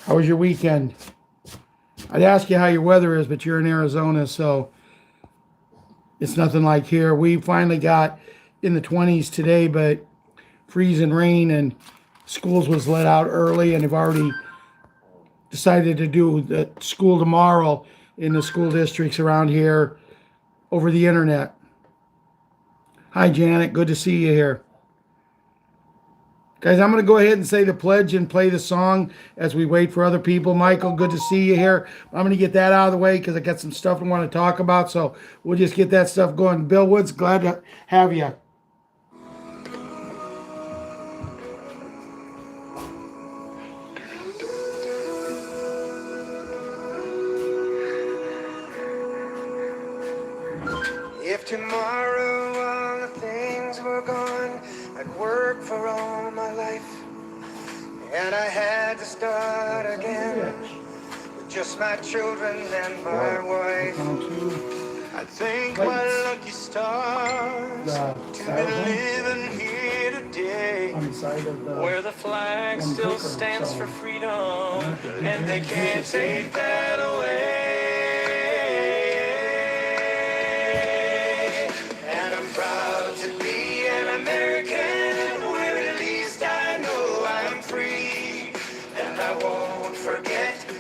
How was your weekend? I'd ask you how your weather is, but you're in Arizona, so it's nothing like here. We finally got in the 20s today, but freezing rain, and schools was let out early, and they've already decided to do the school tomorrow in the school districts around here over the internet. Hi, Janet. Good to see you here. Guys, I'm going to go ahead and say the pledge and play the song as we wait for other people. Michael, good to see you here. I'm going to get that out of the way because I got some stuff I want to talk about, so we'll just get that stuff going. Bill Woods, glad to have you. If tomorrow all the things were gone, I'd work for all my life, and I had to start again with just my children and my wife. I thank my lucky stars to be living here today, where the flag still stands for freedom, and they can't take that away.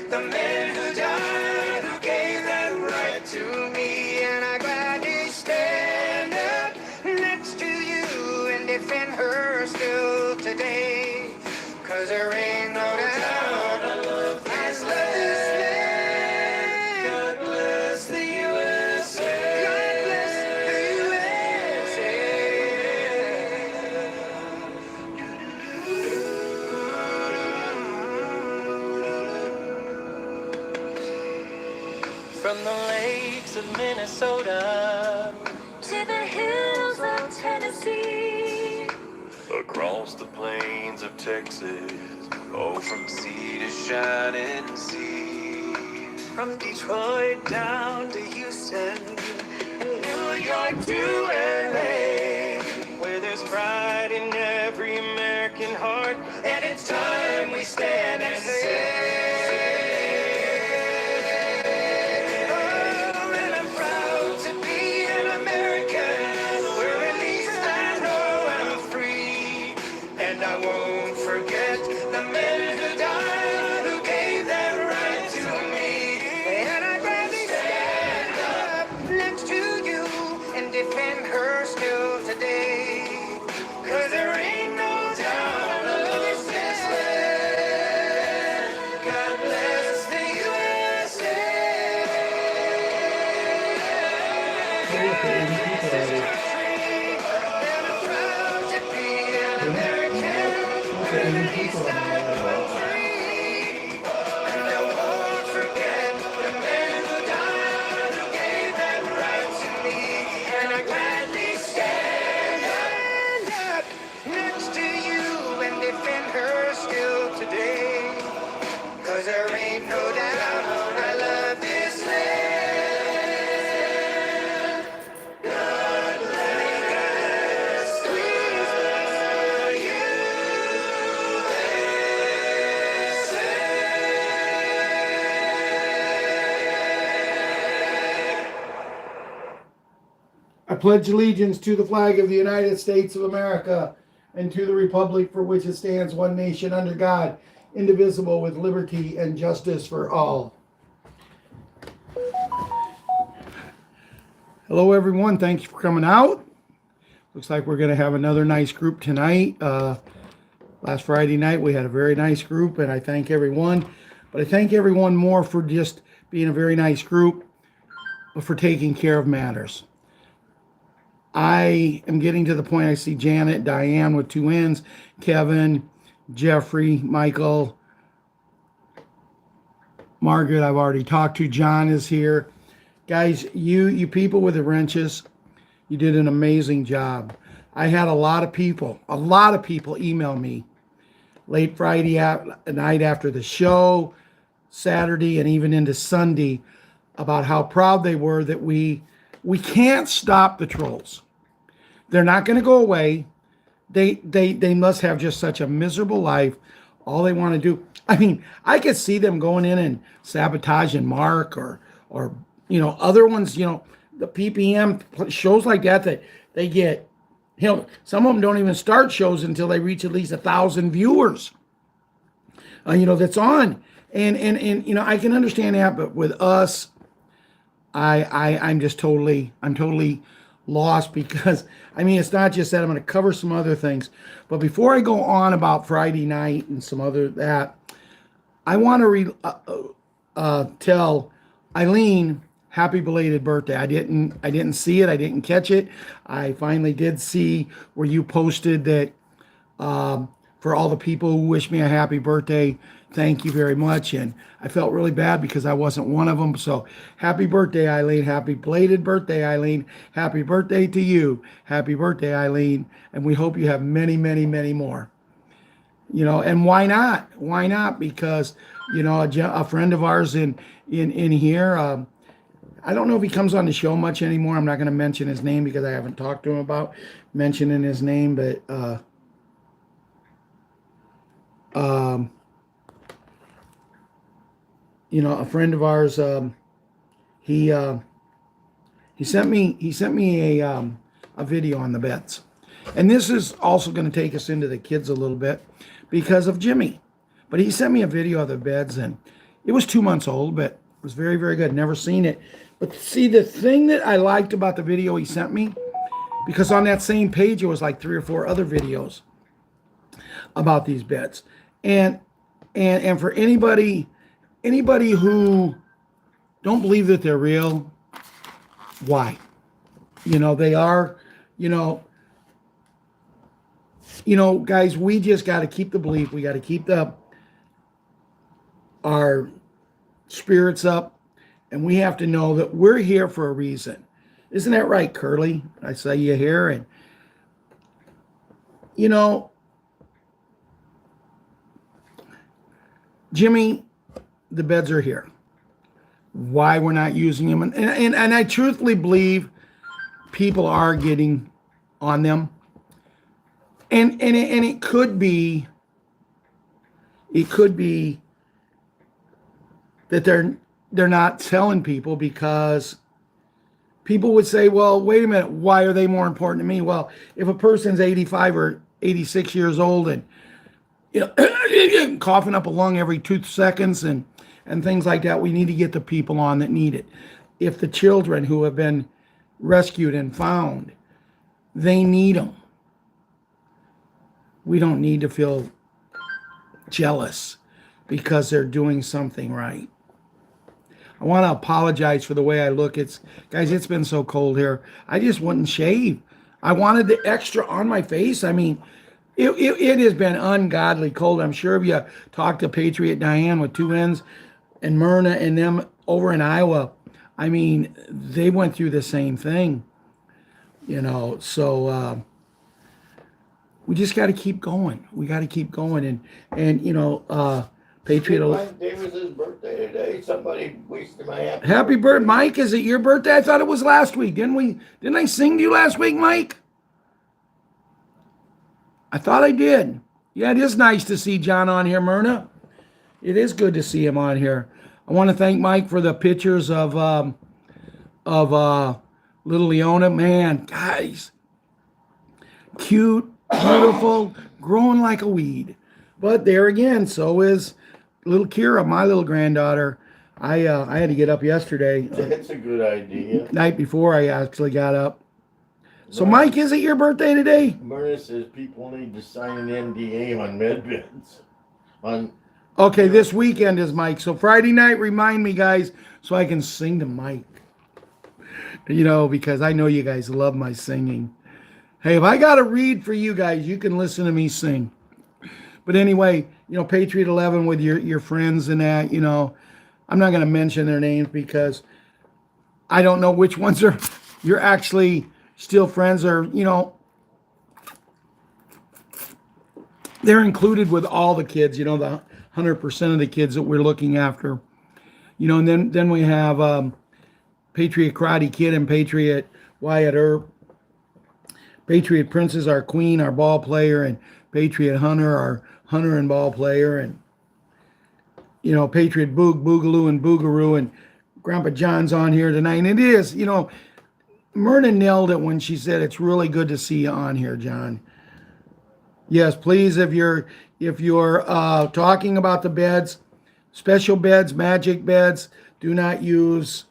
The men who died, who gave that right to me, and I gladly stand up next to you and defend her still today, 'cause there ain't no doubt I love this land. God bless the USA. God bless the USA. From the lakes of Minnesota to the hills of Tennessee, across the plains of Texas, oh, from sea to shining sea, from Detroit down to Houston, and New York to LA, where there's pride in every American heart, and it's time we stand and say, I pledge allegiance to the flag of the United States of America and to the republic for which it stands, one nation under God, indivisible, with liberty and justice for all. Hello, everyone. Thank you for coming out. Looks like we're going to have another nice group tonight. Last Friday night, we had a very nice group, and I thank everyone. But I thank everyone more for just being a very nice group, but for taking care of matters. I am getting to the point. I see Janet, Diane with two N's, Kevin, Jeffrey, Michael, Margaret, I've already talked to. John is here. Guys, you people with the wrenches, you did an amazing job. I had a lot of people email me late Friday night after the show, Saturday, and even into Sunday about how proud they were that we can't stop the trolls. They're not going to go away. They must have just such a miserable life. All they want to do, I mean, I could see them going in and sabotaging Mark or other ones, the PPM shows like that they get, some of them don't even start shows until they reach at least 1,000 viewers. That's on, and I can understand that, but with us, I'm totally lost because it's not just that. I'm going to cover some other things, but before I go on about Friday night and some other that, I want to tell Eileen happy belated birthday. I didn't see it. I didn't catch it. I finally did see where you posted that for all the people who wish me a happy birthday. Thank you very much. And I felt really bad because I wasn't one of them. So happy birthday, Eileen. Happy belated birthday, Eileen. Happy birthday to you. Happy birthday, Eileen. And we hope you have many, many, many more. And why not? Why not? Because, a friend of ours in here, I don't know if he comes on the show much anymore. I'm not going to mention his name because I haven't talked to him about mentioning his name, but a friend of ours, he sent me a video on the beds, and this is also going to take us into the kids a little bit because of Jimmy. But he sent me a video of the beds, and it was 2 months old, but it was very, very good. Never seen it. But see, the thing that I liked about the video he sent me, because on that same page it was like 3 or 4 other videos about these beds, and for anybody who don't believe that they're real, why? They are, guys, we just got to keep the belief. We got to keep our spirits up, and we have to know that we're here for a reason. Isn't that right, Curly? I saw you here, and Jimmy, the beds are here. Why we're not using them, and I truthfully believe people are getting on them, and it could be that they're not telling people because people would say, well, wait a minute, why are they more important to me? Well, if a person's 85 or 86 years old and coughing up a lung every 2 seconds and things like that, we need to get the people on that need it. If the children who have been rescued and found, they need them. We don't need to feel jealous because they're doing something right. I want to apologize for the way I look. Guys, it's been so cold here. I just wouldn't shave. I wanted the extra on my face. It has been ungodly cold. I'm sure if you talk to Patriot Diane with 2 N's and Myrna and them over in Iowa, they went through the same thing. So we just got to keep going. We got to keep going. And Patriot. Wednesday was his birthday today. Somebody wished him a Happy birthday, Mike. Is it your birthday? I thought it was last week. Didn't I sing to you last week, Mike? I thought I did. Yeah, it is nice to see John on here, Myrna. It is good to see him on here. I want to thank Mike for the pictures of little Leona. Man, guys, cute, beautiful, growing like a weed. But there again, so is little Kira, my little granddaughter. I had to get up yesterday. That's a good idea. Night before I actually got up. So, Mike, is it your birthday today? Myrna says people need to sign an NDA on medbeds. Okay, this weekend is Mike. So Friday night, remind me, guys, so I can sing to Mike. Because I know you guys love my singing. Hey, if I got to read for you guys, you can listen to me sing. But anyway, Patriot 11 with your friends and that, I'm not going to mention their names because I don't know which ones you're actually still friends or, they're included with all the kids, the 100% of the kids that we're looking after. And then we have Patriot Karate Kid and Patriot Wyatt Earp. Patriot Princess, our queen, our ball player, and Patriot Hunter, our hunter and ball player. And Patriot Boog, Boogaloo, and Boogaroo, and Grandpa John's on here tonight. And it is, Myrna nailed it when she said it's really good to see you on here, John. Yes, please, if you're talking about the beds, special beds, magic beds, do not use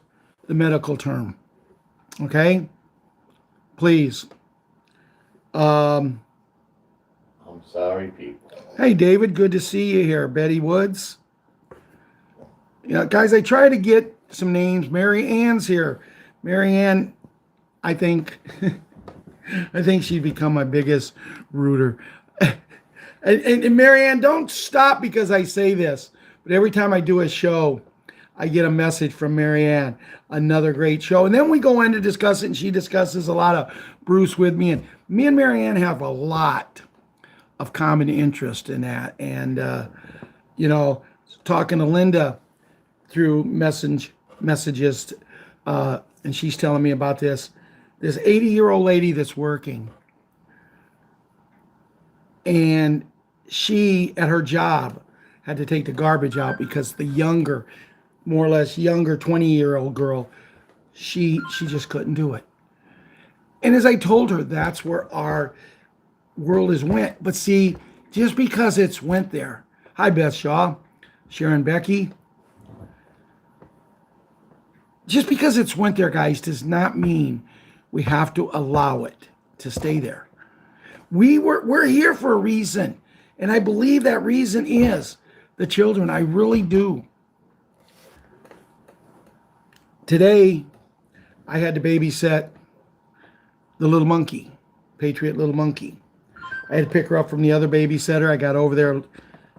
the medical term. Okay? Please. I'm sorry, people. Hey, David, good to see you here. Betty Woods. Guys, I try to get some names. Mary Ann's here. Mary Ann, I think she'd become my biggest rooter. And Mary Ann, don't stop because I say this, but every time I do a show, I get a message from Mary Ann. Another great show. And then we go in to discuss it, and she discusses a lot of Bruce with me. And me and Mary Ann have a lot of common interest in that. And, talking to Linda through messages, and she's telling me about this 80-year-old lady that's working. And she, at her job, had to take the garbage out because the younger, more or less younger 20-year-old girl, she just couldn't do it. And as I told her, that's where our world has went. But see, just because it's went there. Hi, Beth Shaw, Sharon Becky. Just because it's went there, guys, does not mean we have to allow it to stay there. We're here for a reason. And I believe that reason is the children. I really do. Today, I had to babysit the little monkey, Patriot little monkey. I had to pick her up from the other babysitter. I got over there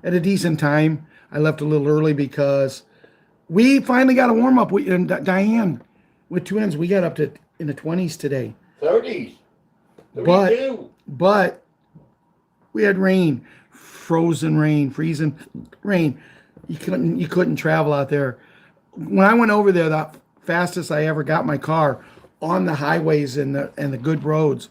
at a decent time. I left a little early because we finally got a warm up. And Diane, with twins, we got up to in the 20s today. 30s. But we had rain, frozen rain, freezing rain. You couldn't travel out there. When I went over there, the fastest I ever got my car on the highways and the good roads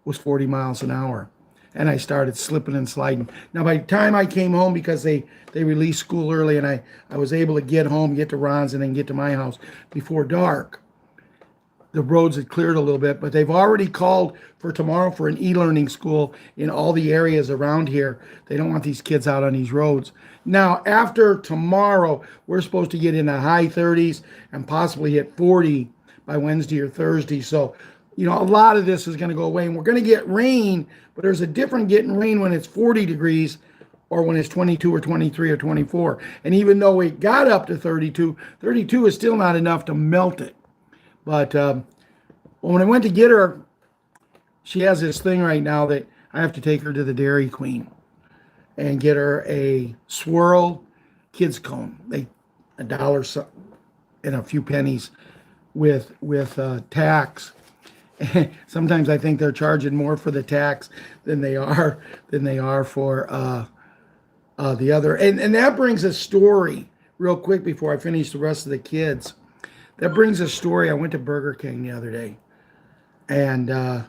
was 40 miles an hour. And I started slipping and sliding. Now, by the time I came home, because they released school early, and I was able to get home, get to Ron's, and then get to my house before dark, the roads had cleared a little bit. But they've already called for tomorrow for an e-learning school in all the areas around here. They don't want these kids out on these roads. Now, after tomorrow, we're supposed to get in the high 30s and possibly hit 40 by Wednesday or Thursday. So, a lot of this is going to go away, and we're going to get rain, but there's a difference getting rain when it's 40 degrees or when it's 22 or 23 or 24. And even though it got up to 32, 32 is still not enough to melt it. But when I went to get her, she has this thing right now that I have to take her to the Dairy Queen and get her a swirl kids cone. $1 and a few pennies with tax. Sometimes I think they're charging more for the tax than they are for the other. And that brings a story real quick before I finish the rest of the kids. That brings a story. I went to Burger King the other day, and I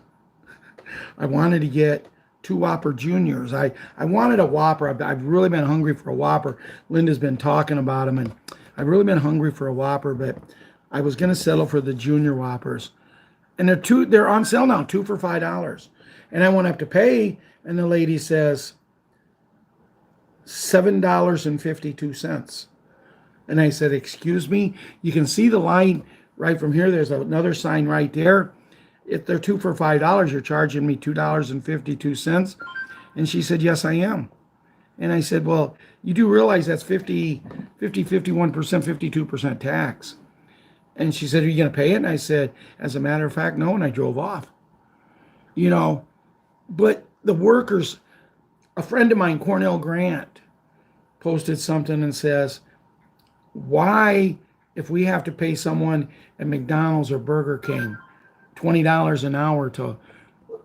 wanted to get 2 Whopper Juniors. I wanted a Whopper. I've really been hungry for a Whopper. Linda's been talking about them, and I've really been hungry for a Whopper, but I was going to settle for the Junior Whoppers. And they're on sale now, 2 for $5. And I went up to pay, and the lady says, $7.52. And I said, excuse me? You can see the line right from here. There's another sign right there. If they're 2 for $5, you're charging me $2.52. And she said, yes, I am. And I said, well, you do realize that's 51%, 52% tax. And she said, are you going to pay it? And I said, as a matter of fact, no. And I drove off. But the workers, a friend of mine, Cornell Grant, posted something and says, why, if we have to pay someone at McDonald's or Burger King $20 an hour to,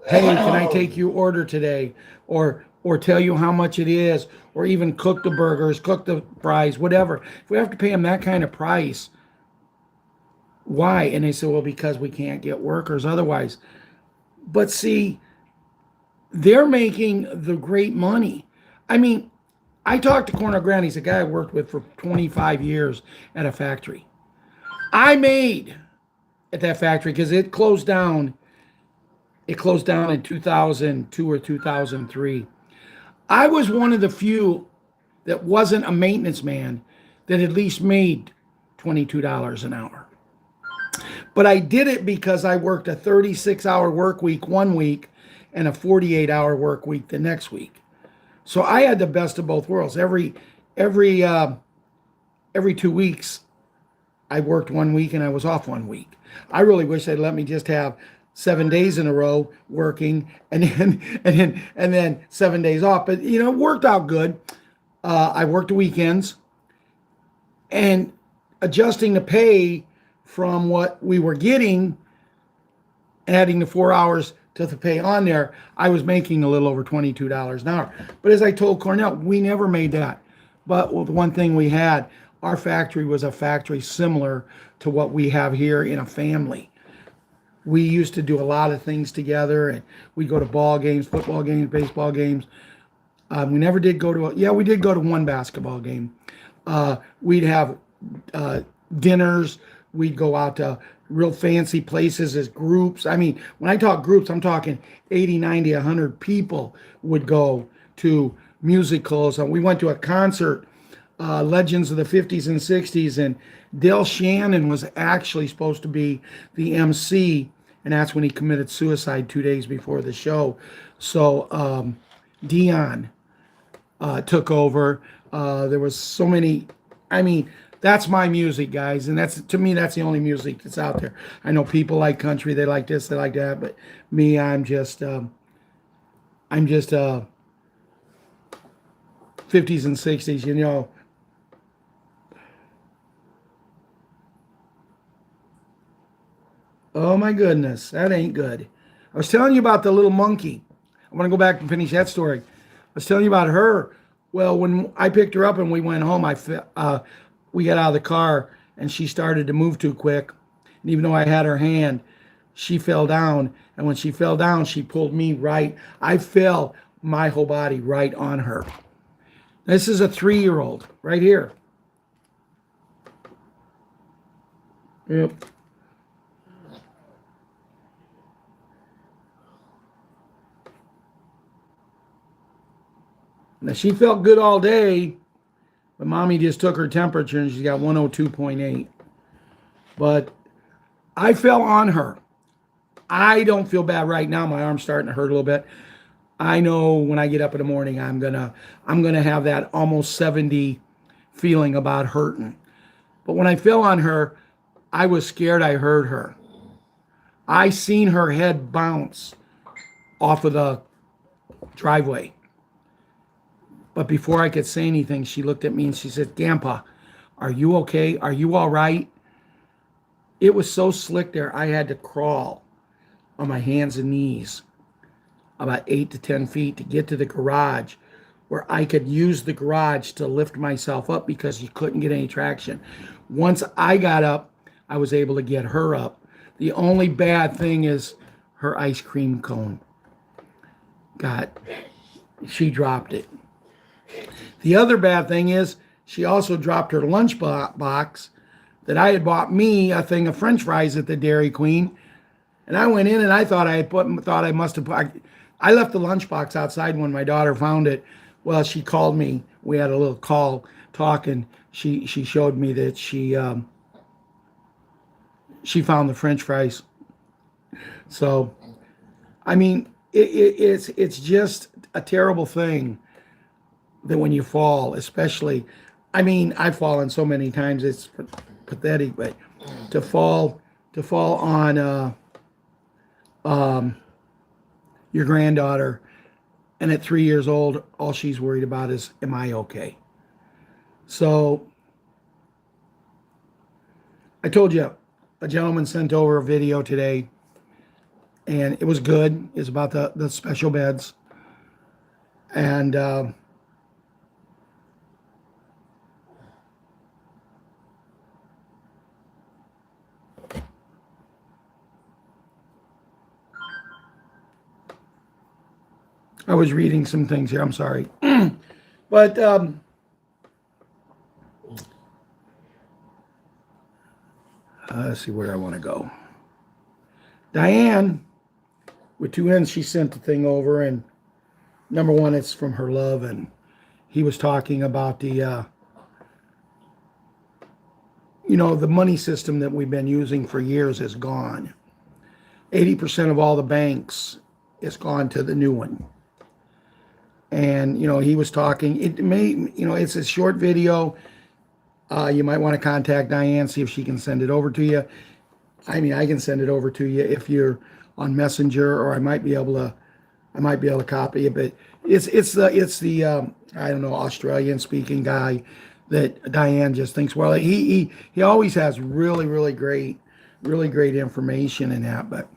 hey, can I take your order today? Or tell you how much it is, or even cook the burgers, cook the fries, whatever. If we have to pay them that kind of price, why? And they said, well, because we can't get workers otherwise. But see, they're making the great money. I mean, I talked to Cornell Grant. He's a guy I worked with for 25 years at a factory. I made at that factory because it closed down. It closed down in 2002 or 2003. I was one of the few that wasn't a maintenance man that at least made $22 an hour. But I did it because I worked a 36-hour work week one week and a 48-hour work week the next week. So I had the best of both worlds. Every 2 weeks, I worked 1 week and I was off 1 week. I really wish they'd let me just have 7 days in a row working and then 7 days off. But it worked out good. I worked the weekends and adjusting the pay from what we were getting and adding the 4 hours to the pay on there, I was making a little over $22 an hour. But as I told Cornell, we never made that. But the one thing we had, our factory was a factory similar to what we have here in a family. We used to do a lot of things together, and we'd go to ball games, football games, baseball games. We never did go to, we did go to one basketball game. We'd have dinners. We'd go out to real fancy places as groups. I mean, when I talk groups, I'm talking 80, 90, 100 people would go to musicals. We went to a concert, Legends of the 50s and 60s, and Dale Shannon was actually supposed to be the MC, and that's when he committed suicide 2 days before the show. So Dion took over. There was so many, that's my music, guys, and to me that's the only music that's out there. I know people like country, they like this, they like that, but me, I'm just 50s and 60s, Oh my goodness, that ain't good. I was telling you about the little monkey. I want to go back and finish that story. I was telling you about her. Well, when I picked her up and we went home, we got out of the car and she started to move too quick. And even though I had her hand, she fell down. And when she fell down, she pulled me right. I fell my whole body right on her. This is a 3-year-old right here. Yep. Now, she felt good all day, but mommy just took her temperature and she's got 102.8. But I fell on her. I don't feel bad right now. My arm's starting to hurt a little bit. I know when I get up in the morning, I'm gonna have that almost 70 feeling about hurting. But when I fell on her, I was scared I hurt her. I seen her head bounce off of the driveway. But before I could say anything, she looked at me and she said, "Grandpa, are you okay? Are you all right?" It was so slick there, I had to crawl on my hands and knees about 8 to 10 feet to get to the garage where I could use the garage to lift myself up because you couldn't get any traction. Once I got up, I was able to get her up. The only bad thing is her ice cream cone. She dropped it. The other bad thing is she also dropped her lunch box that I had bought me a thing of French fries at the Dairy Queen. And I went in and I thought I left the lunchbox outside when my daughter found it. Well, she called me. We had a little talk, and she showed me that she found the French fries. So, it's just a terrible thing that when you fall, especially, I've fallen so many times, it's pathetic, but to fall on your granddaughter, and at 3 years old, all she's worried about is, am I okay? So I told you, a gentleman sent over a video today, and it was good. It's about the special beds. And I was reading some things here. I'm sorry. But let's see where I want to go. Diane, with two N's, she sent the thing over, and number one, it's from her love, and he was talking about the the money system that we've been using for years is gone. 80% of all the banks is gone to the new one. And, he was talking, it's a short video. You might want to contact Diane, see if she can send it over to you. I mean, I can send it over to you if you're on Messenger, or I might be able to copy it. But it's the I don't know, Australian speaking guy that Diane just thinks, well, he always has really great information in that. But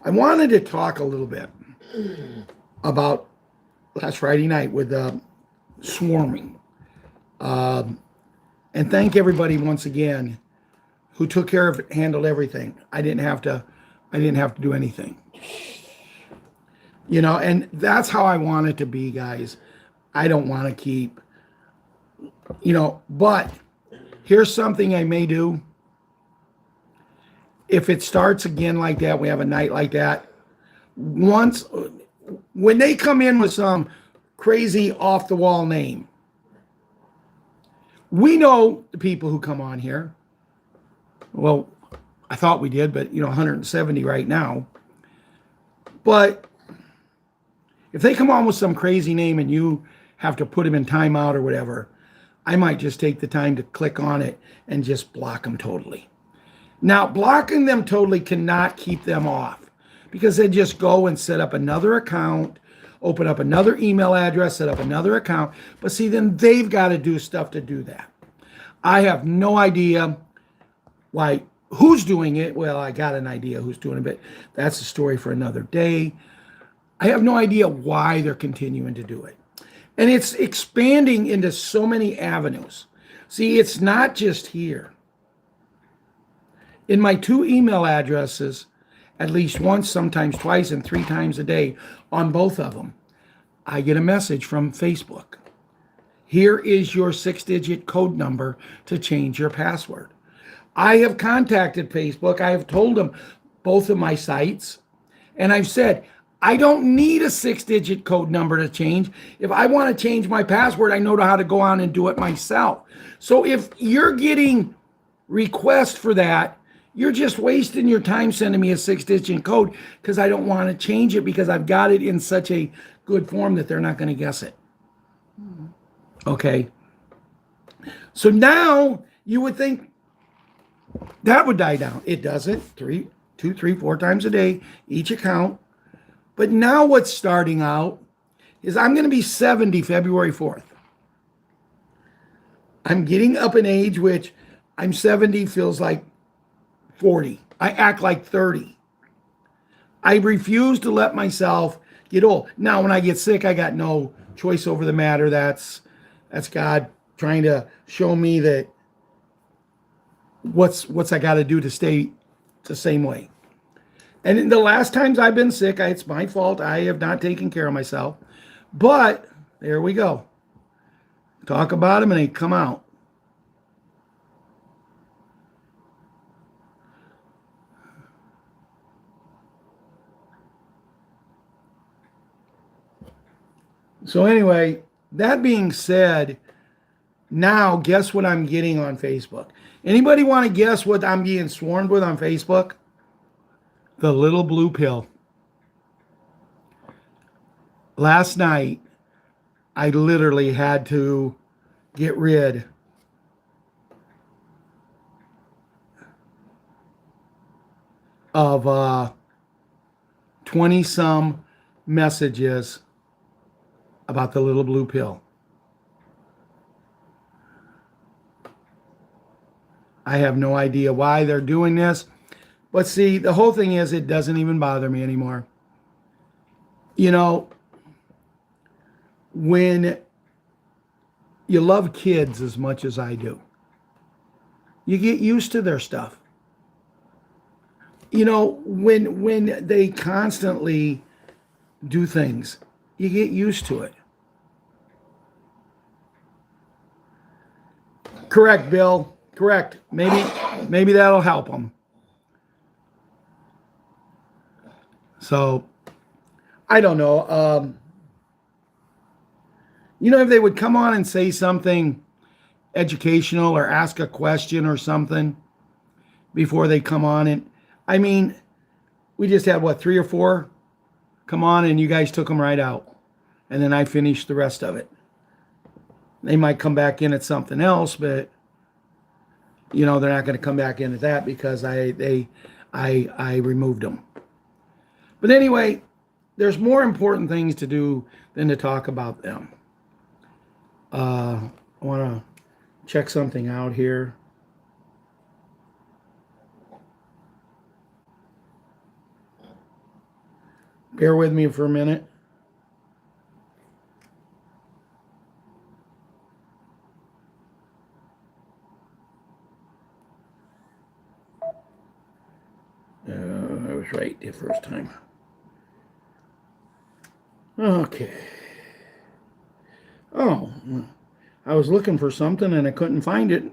I wanted to talk a little bit about last Friday night with swarming, and thank everybody once again who took care of it, handled everything. I didn't have to do anything. And that's how I want it to be, guys. I don't want to keep, but here's something I may do. If it starts again like that, we have a night like that. When they come in with some crazy off the wall name, we know the people who come on here. Well, I thought we did, but 170 right now. But if they come on with some crazy name and you have to put them in timeout or whatever, I might just take the time to click on it and just block them totally. Now, blocking them totally cannot keep them off, because they just go and set up another account, open up another email address, set up another account. But see, then they've got to do stuff to do that. I have no idea why, who's doing it. Well, I got an idea who's doing it, but that's a story for another day. I have no idea why they're continuing to do it. And it's expanding into so many avenues. See, it's not just here. In my 2 email addresses, at least once, sometimes twice, and 3 times a day on both of them, I get a message from Facebook. Here is your 6-digit code number to change your password. I have contacted Facebook. I have told them both of my sites, and I've said, I don't need a 6-digit code number to change. If I want to change my password, I know how to go on and do it myself. So if you're getting requests for that, you're just wasting your time sending me a 6-digit code, because I don't want to change it, because I've got it in such a good form that they're not going to guess it. Okay. So now you would think that would die down. It doesn't. 2, 3, 4 times a day, each account. But now what's starting out is I'm going to be 70 February 4th. I'm getting up in age, which I'm 70 feels like 40. I act like 30. I refuse to let myself get old. Now, when I get sick, I got no choice over the matter. That's God trying to show me that what's I got to do to stay the same way. And in the last times I've been sick, it's my fault. I have not taken care of myself. But there we go. Talk about them and they come out. So anyway, that being said, now guess what I'm getting on Facebook? Anybody want to guess what I'm being swarmed with on Facebook? The little blue pill. Last night, I literally had to get rid of 20-some messages about the little blue pill. I have no idea why they're doing this. But see, the whole thing is, it doesn't even bother me anymore. When you love kids as much as I do, you get used to their stuff. When they constantly do things, you get used to it. Correct, Bill. Correct. Maybe that'll help them. So, I don't know. If they would come on and say something educational or ask a question or something before they come on. And I mean, we just had, 3 or 4 come on and you guys took them right out. And then I finished the rest of it. They might come back in at something else, but they're not going to come back in at that because I removed them. But anyway, there's more important things to do than to talk about them. I want to check something out here. Bear with me for a minute. I was right the first time. Okay. Oh, I was looking for something and I couldn't find it.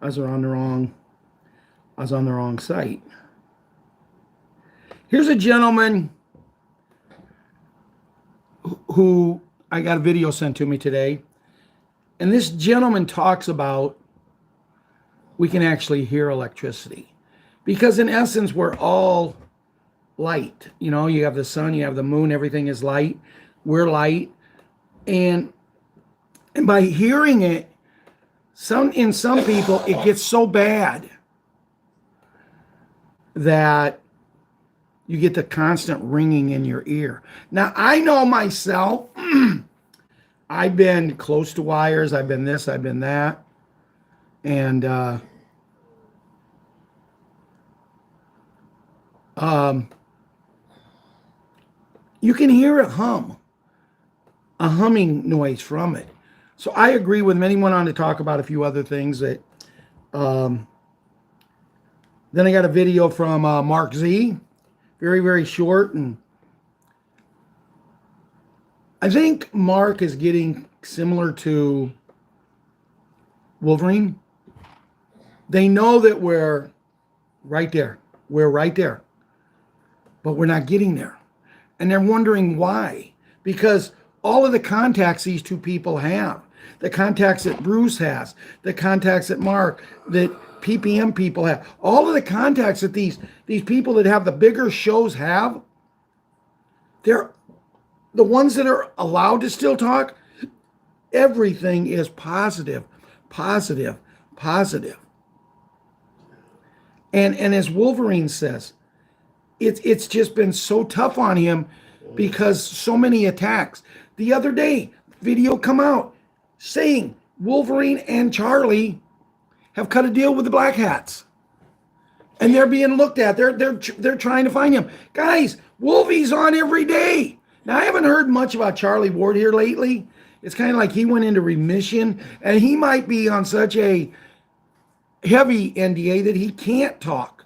I was on the wrong site. Here's a gentleman who I got a video sent to me today. And this gentleman talks about we can actually hear electricity. Because in essence, we're all light. You have the sun, you have the moon, everything is light. We're light. And by hearing it, in some people, it gets so bad that you get the constant ringing in your ear. Now, I know myself, I've been close to wires, I've been this, I've been that. And you can hear a humming noise from it. So I agree with many. Went on to talk about a few other things that. Then I got a video from Mark Z, very, very short, and I think Mark is getting similar to Wolverine. They know that we're right there. We're right there. But we're not getting there. And they're wondering why. Because all of the contacts these two people have, the contacts that Bruce has, the contacts that Mark, that PPM people have, all of the contacts that these people that have the bigger shows have, they're the ones that are allowed to still talk. Everything is positive, positive, positive. And as Wolverine says, it's just been so tough on him because so many attacks. The other day, video come out saying Wolverine and Charlie have cut a deal with the Black Hats. And they're being looked at. They're trying to find him. Guys, Wolvie's on every day. Now, I haven't heard much about Charlie Ward here lately. It's kind of like he went into remission, and he might be on such a heavy NDA that he can't talk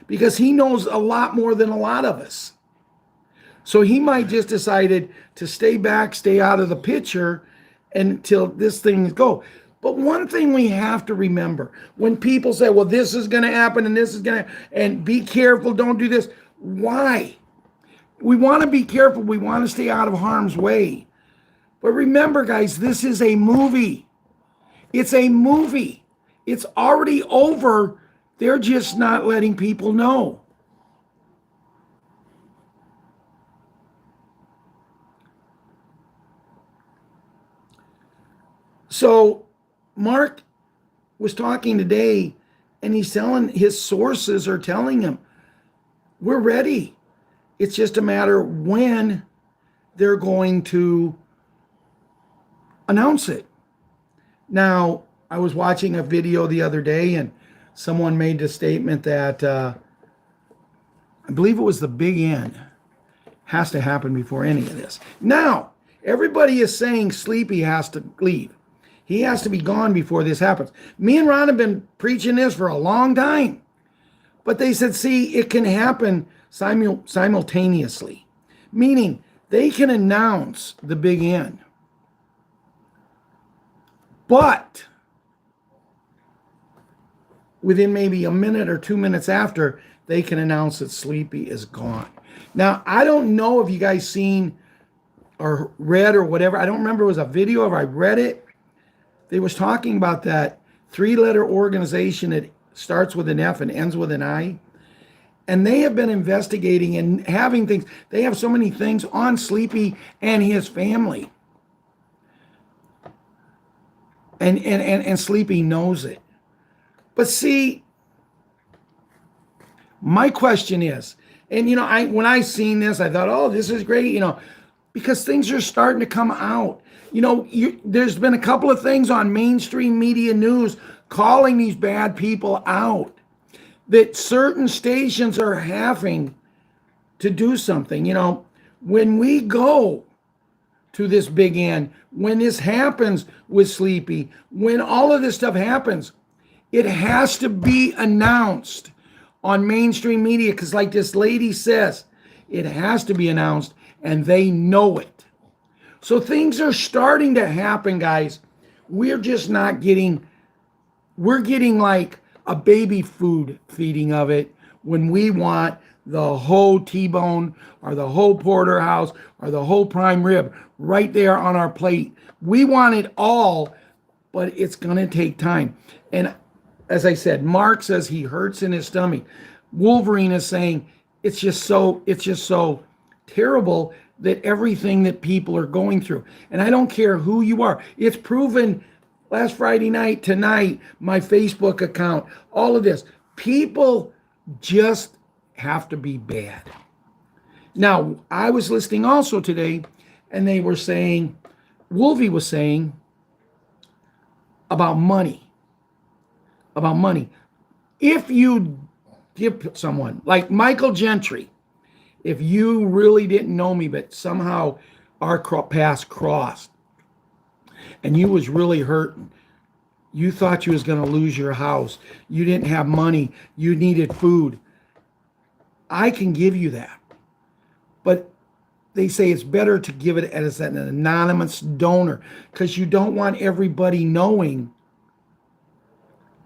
because he knows a lot more than a lot of us. So he might just decided to stay back, stay out of the picture until this thing go. But one thing we have to remember, when people say, well, this is going to happen and this is going to, and be careful, don't do this. Why? We want to be careful. We want to stay out of harm's way. But remember, guys, this is a movie. It's a movie. It's already over. They're just not letting people know. So Mark was talking today, and he's telling his sources are telling him, we're ready. It's just a matter when they're going to announce it. Now, I was watching a video the other day, and someone made the statement that I believe it was the big N has to happen before any of this. Now, everybody is saying Sleepy has to leave. He has to be gone before this happens. Me and Ron have been preaching this for a long time. But they said, see, it can happen simultaneously. Meaning, they can announce the big N. But within maybe a minute or 2 minutes after, they can announce that Sleepy is gone. Now, I don't know if you guys seen or read or whatever. I don't remember it was a video or I read it. They was talking about that 3-letter organization that starts with an F and ends with an I. And they have been investigating and having things. They have so many things on Sleepy and his family. And Sleepy knows it. But see, my question is, and when I seen this, I thought, oh, this is great, because things are starting to come out. There's been a couple of things on mainstream media news calling these bad people out, that certain stations are having to do something. When we go to this big end, when this happens with Sleepy, when all of this stuff happens, it has to be announced on mainstream media, because like this lady says, it has to be announced and they know it. So things are starting to happen, guys. We're just not getting, we're getting like a baby food feeding of it when we want the whole T-bone or the whole porterhouse or the whole prime rib right there on our plate. We want it all, but it's going to take time. And as I said, Mark says he hurts in his stomach. Wolverine is saying it's just so terrible that everything that people are going through. And I don't care who you are. It's proven last Friday night, tonight, my Facebook account, all of this. People just have to be bad. Now, I was listening also today, and they were saying, Wolvie was saying about money. About money. If you give someone, like Michael Gentry, if you really didn't know me, but somehow our paths crossed, and you was really hurting, you thought you was going to lose your house, you didn't have money, you needed food, I can give you that. But they say it's better to give it as an anonymous donor, because you don't want everybody knowing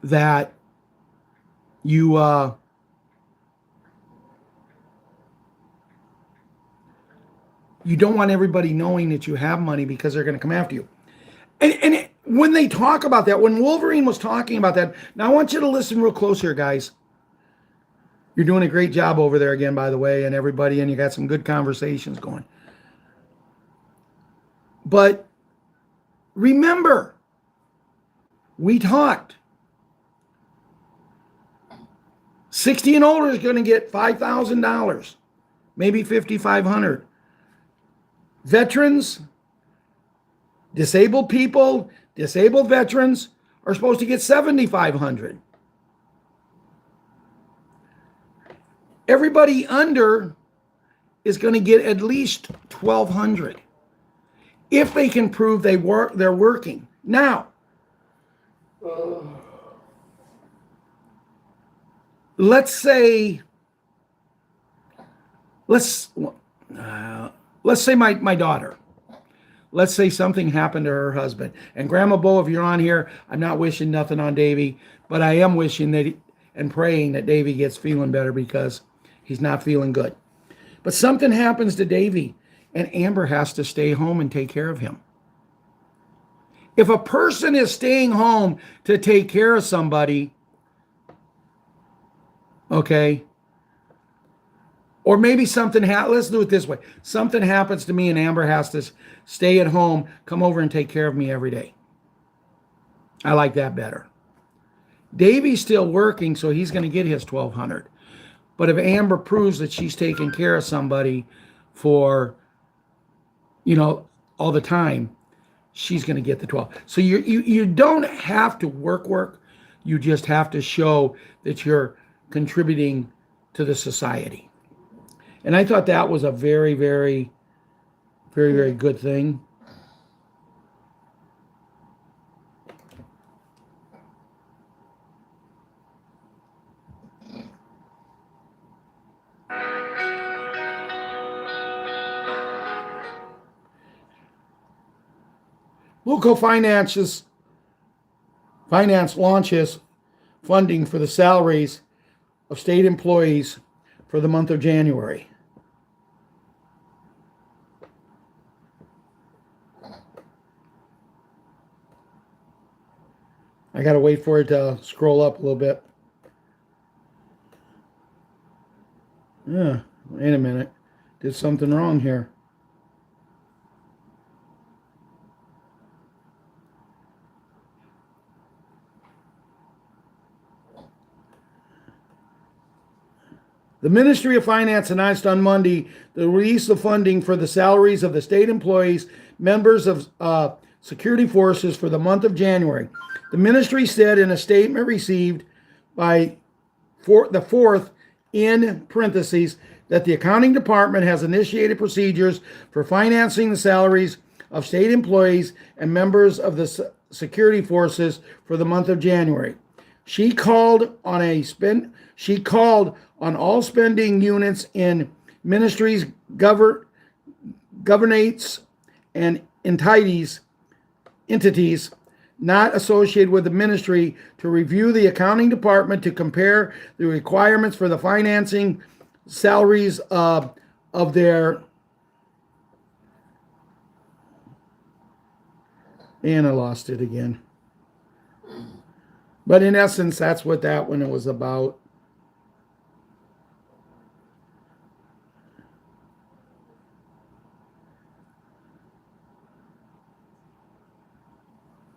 that you don't want everybody knowing that you have money, because they're going to come after you. And when they talk about that, when Wolverine was talking about that, now I want you to listen real close here, guys. You're doing a great job over there again, by the way, and everybody, and you got some good conversations going. But remember, we talked. 60 and older is going to get $5,000, maybe $5,500. Veterans, disabled people, disabled veterans are supposed to get $7,500. Everybody under is going to get at least $1,200 if they can prove they're working. Now, let's say my daughter. Let's say something happened to her husband. And Grandma Bo, if you're on here, I'm not wishing nothing on Davy, but I am wishing that and praying that Davy gets feeling better, because he's not feeling good. But something happens to Davy, and Amber has to stay home and take care of him. If a person is staying home to take care of somebody, okay, or maybe something let's do it this way. Something happens to me and Amber has to stay at home, come over and take care of me every day. I like that better. Davy's still working, so he's going to get his $1,200. But if Amber proves that she's taking care of somebody for, all the time, she's going to get the $1,200. So you don't have to work. You just have to show that you're contributing to the society. And I thought that was a very, very, very, very good thing. Local finance launches funding for the salaries of state employees for the month of January. I got to wait for it to scroll up a little bit. Yeah, wait a minute. Did something wrong here. The Ministry of Finance announced on Monday the release of funding for the salaries of the state employees, members of security forces for the month of January. The ministry said in a statement received by the 4th in parentheses that the accounting department has initiated procedures for financing the salaries of state employees and members of the security forces for the month of January. She called on all spending units in ministries, governates, and entities not associated with the ministry to review the accounting department to compare the requirements for the financing salaries of their, and I lost it again. But in essence, that's what that one was about.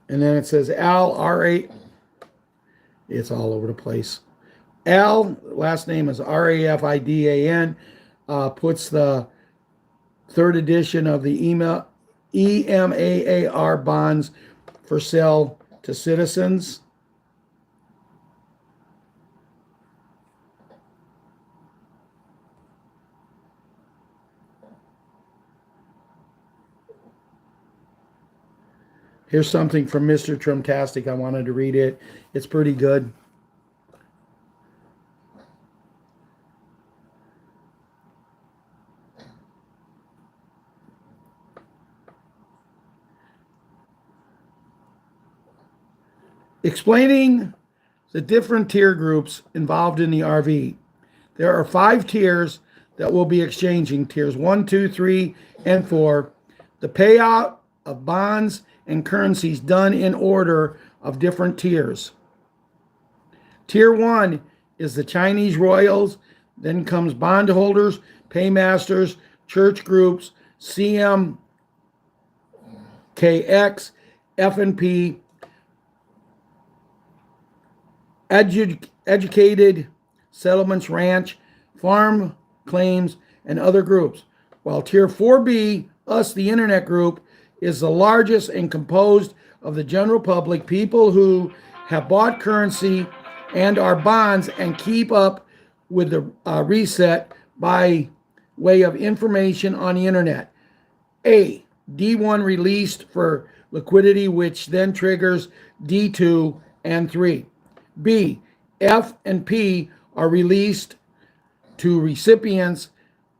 And then it says Al, R-A, it's all over the place. Al, last name is R-A-F-I-D-A-N, puts the 3rd edition of the EMAAR bonds for sale to citizens. Here's something from Mr. Trumtastic. I wanted to read it. It's pretty good. Explaining the different tier groups involved in the RV. There are 5 tiers that will be exchanging. Tiers 1, 2, 3, and 4. The payout of bonds and currencies done in order of different tiers. Tier 1 is the Chinese royals, then comes bondholders, paymasters, church groups, CMKX, F&P, educated settlements, ranch, farm claims, and other groups. While Tier 4B, us, the internet group, is the largest and composed of the general public, people who have bought currency and our bonds and keep up with the reset by way of information on the internet. A, D1 released for liquidity, which then triggers D2 and 3. B, F and P are released to recipients.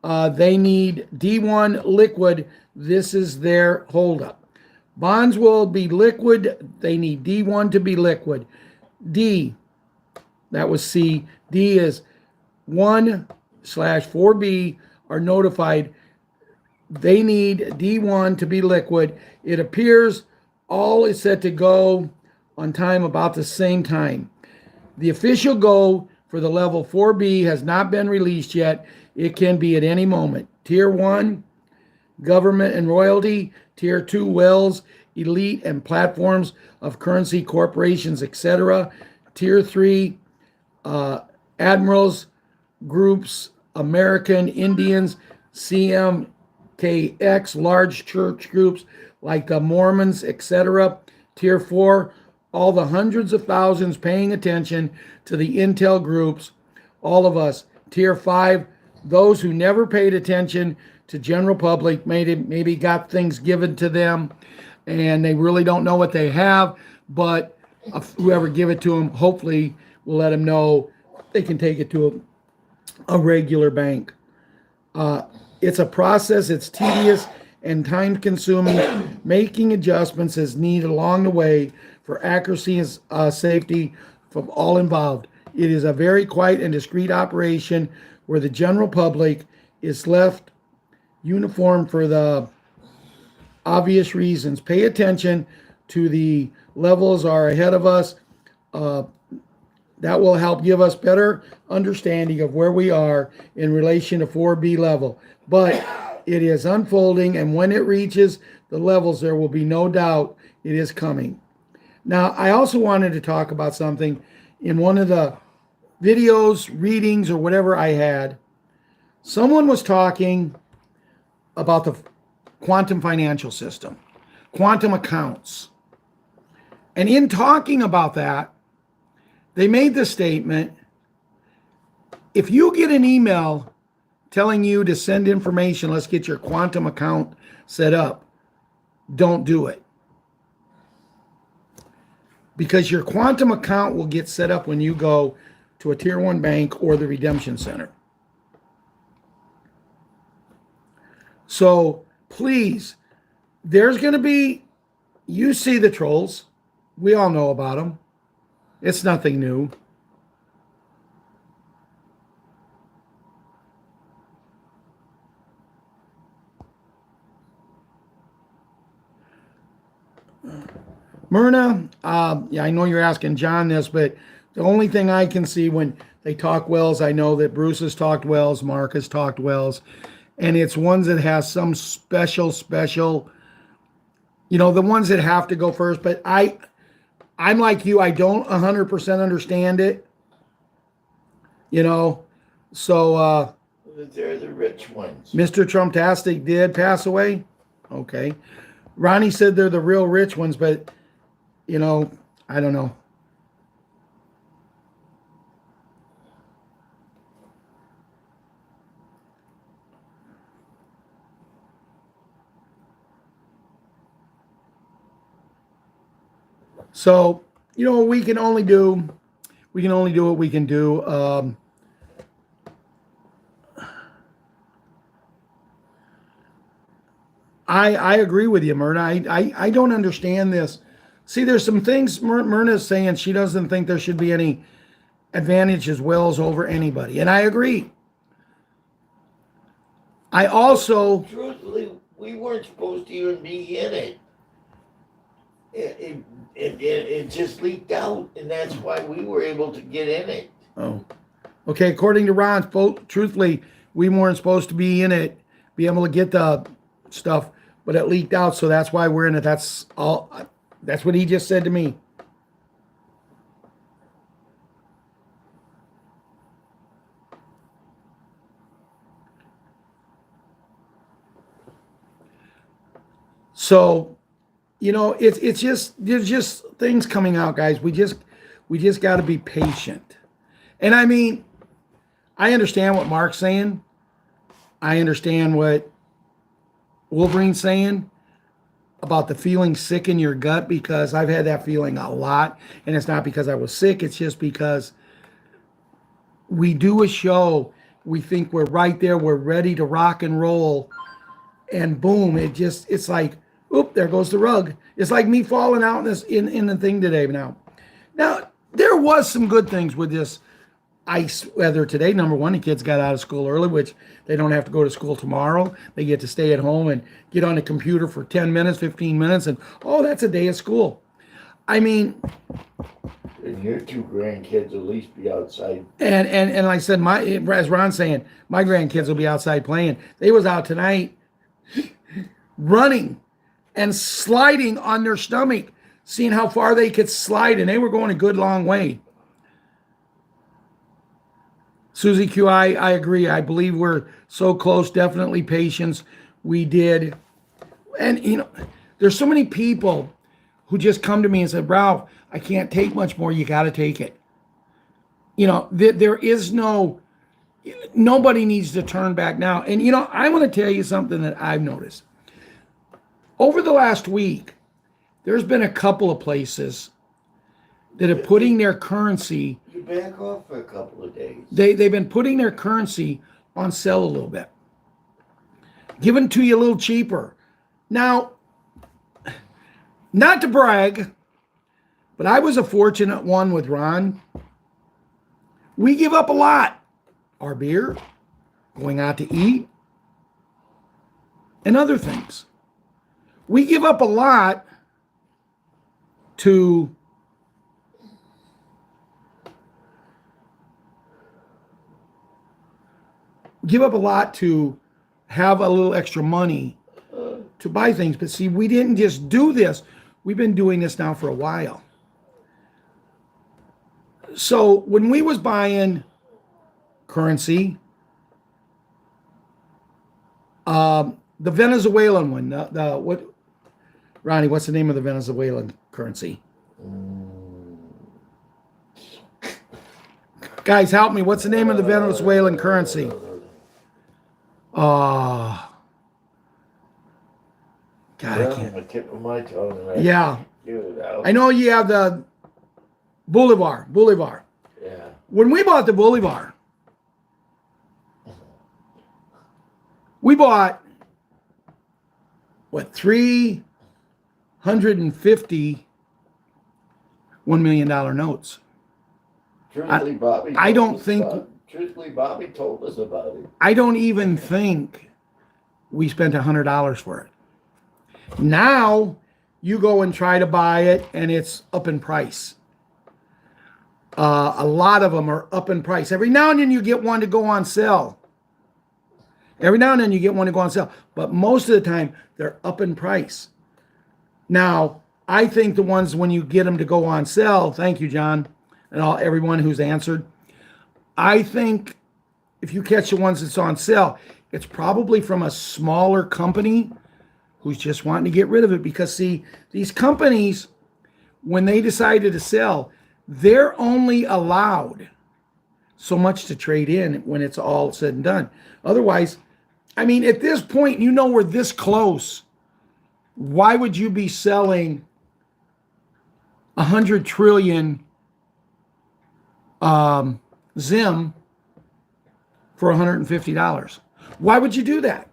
They need D1 liquid. This is their holdup. Bonds will be liquid. They need D1 to be liquid. D, that was C. D is 1/4B are notified. They need D1 to be liquid. It appears all is set to go on time about the same time. The official go for the level 4B has not been released yet. It can be at any moment. Tier 1, government and royalty. Tier 2, wells, elite and platforms of currency corporations, etc. Tier 3, admirals, groups, American Indians, CMKX, large church groups like the Mormons, etc. Tier 4, all the hundreds of thousands paying attention to the intel groups, all of us. Tier 5, those who never paid attention to general public, maybe got things given to them and they really don't know what they have, but whoever give it to them hopefully will let them know they can take it to a regular bank. It's a process. It's tedious and time consuming. Making adjustments is needed along the way for accuracy and safety from all involved. It is a very quiet and discreet operation where the general public is left uniform for the obvious reasons. Pay attention to the levels are ahead of us. That will help give us better understanding of where we are in relation to 4B level. But it is unfolding, and when it reaches the levels, there will be no doubt it is coming. Now, I also wanted to talk about something in one of the videos, readings, or whatever I had. Someone was talking about the quantum financial system, quantum accounts. And in talking about that, they made the statement, if you get an email telling you to send information, let's get your quantum account set up, don't do it. Because your quantum account will get set up when you go to a tier 1 bank or the redemption center. So please, there's going to be, you see the trolls. We all know about them. It's nothing new. Myrna, yeah, I know you're asking John this, but the only thing I can see when they talk wells, I know that Bruce has talked wells, Mark has talked wells, and it's ones that has some special, the ones that have to go first. But I'm like you, I don't 100% understand it, so They're the rich ones. Mr. Trumptastic did pass away. Okay. Ronnie said they're the real rich ones, but I don't know. So, we can only do what we can do. I agree with you, Myrna. I don't understand this. See, there's some things Myrna's saying she doesn't think there should be any advantage as wells over anybody. And I agree. I also... Truthfully, we weren't supposed to even be in it. It just leaked out, and that's why we were able to get in it. Oh. Okay, according to Ron, truthfully, we weren't supposed to be in it, be able to get the stuff, but it leaked out, so that's why we're in it. That's all. That's what he just said to me. So, it's just, there's just things coming out, guys. We just got to be patient. And I mean, I understand what Mark's saying. I understand what Wolverine's saying about the feeling sick in your gut, because I've had that feeling a lot. And it's not because I was sick. It's just because we do a show. We think we're right there. We're ready to rock and roll. And boom, it's like, oop, there goes the rug. It's like me falling out in the thing today now. Now, there was some good things with this ice weather today. Number one, the kids got out of school early, which they don't have to go to school tomorrow. They get to stay at home and get on the computer for 10 minutes, 15 minutes, and that's a day of school. I mean... And your two grandkids will at least be outside. And like I said, as Ron's saying, my grandkids will be outside playing. They was out tonight running and sliding on their stomach, seeing how far they could slide, and they were going a good long way. Susie Q, I agree. I believe we're so close. Definitely patience. We did. And, there's so many people who just come to me and said, Ralph, I can't take much more. You got to take it. There is nobody needs to turn back now. And, I want to tell you something that I've noticed. Over the last week, there's been a couple of places that are putting their currency... You back off for a couple of days. They've been putting their currency on sale a little bit. Giving to you a little cheaper. Now, not to brag, But I was a fortunate one with Ron. We give up a lot. Our beer, going out to eat, and other things. We give up a lot to have a little extra money to buy things. But see, we didn't just do this. We've been doing this now for a while. So when we was buying currency, the Venezuelan one, what, Ronnie, what's the name of the Venezuelan currency? Guys, help me. What's the name of the Venezuelan currency? God, I can't. The tip of my tongue. Yeah. Give it out. I know you have the Bolivar. Yeah. When we bought the Bolivar, we bought, what, 350 $1 million notes. Truthfully, Bobby told us about it. I don't even think we spent $100 for it. Now you go and try to buy it and it's up in price. A lot of them are up in price. Every now and then you get one to go on sale. But most of the time they're up in price. Now, I think the ones when you get them to go on sale, thank you, John, and everyone who's answered, I think if you catch the ones that's on sale, it's probably from a smaller company who's just wanting to get rid of it. Because, see, these companies, when they decided to sell, they're only allowed so much to trade in when it's all said and done. Otherwise, I mean, at this point, you know we're this close. Why would you be selling 100 trillion Zim for $150? Why would you do that?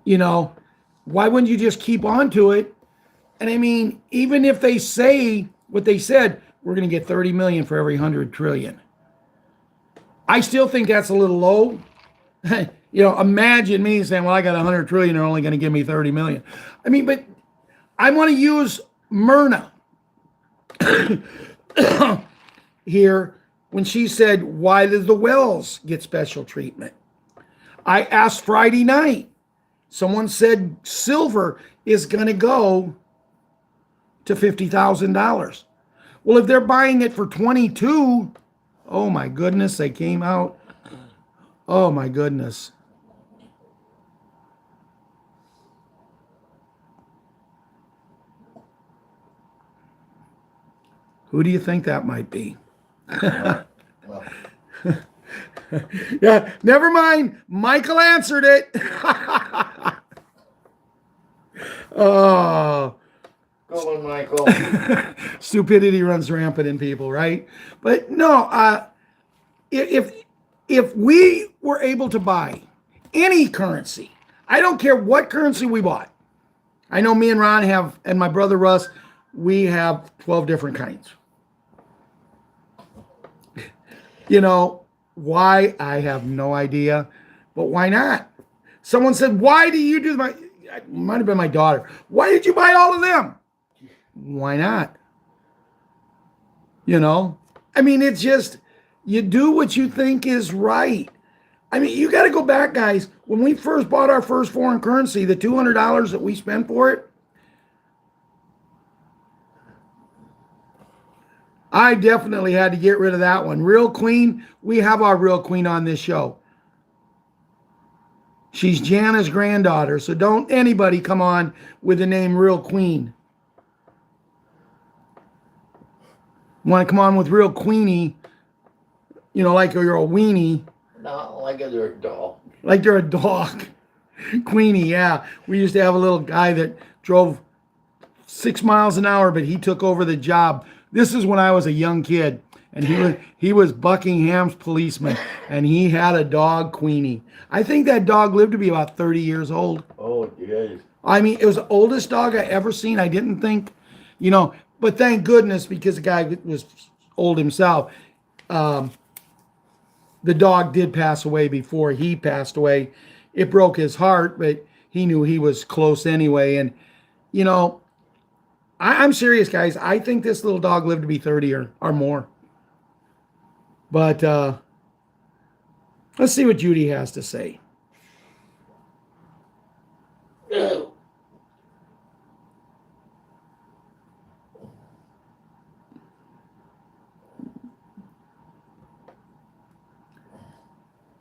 You know, why wouldn't you just keep on to it? And I mean, even if they say what they said, we're going to get 30 million for every 100 trillion. I still think that's a little low. You know, imagine me saying, well, I got 100 trillion, they're only going to give me 30 million. I mean, but I want to use Myrna here when she said, why did the Wells get special treatment? I asked Friday night. Someone said silver is going to go to $50,000. Well, if they're buying it for 22, oh my goodness, they came out. Oh my goodness. Who do you think that might be? Yeah, never mind. Michael answered it. Oh. Go on, Michael. Stupidity runs rampant in people, right? But no, if we were able to buy any currency, I don't care what currency we bought. I know me and Ron have, and my brother Russ, we have 12 different kinds. You know, why? I have no idea, but why not? Someone said, why do you do it might have been my daughter. Why did you buy all of them? Why not? You know, I mean, it's just, you do what you think is right. I mean, you got to go back, guys. When we first bought our first foreign currency, the $200 that we spent for it, I definitely had to get rid of that one. Real Queen, we have our Real Queen on this show. She's Jana's granddaughter, so don't anybody come on with the name Real Queen. Want to come on with Real Queenie, you know, like you're a weenie. No, like they're a dog. Like they're a dog. Queenie, yeah. We used to have a little guy that drove 6 miles an hour, but he took over the job. This is when I was a young kid, and he was Buckingham's policeman, and he had a dog, Queenie. I think that dog lived to be about 30 years old. Oh, yes. I mean, it was the oldest dog I ever seen. I didn't think, but thank goodness because the guy was old himself. The dog did pass away before he passed away. It broke his heart, but he knew he was close anyway. And, I'm serious, guys. I think this little dog lived to be 30 or more. But let's see what Judy has to say.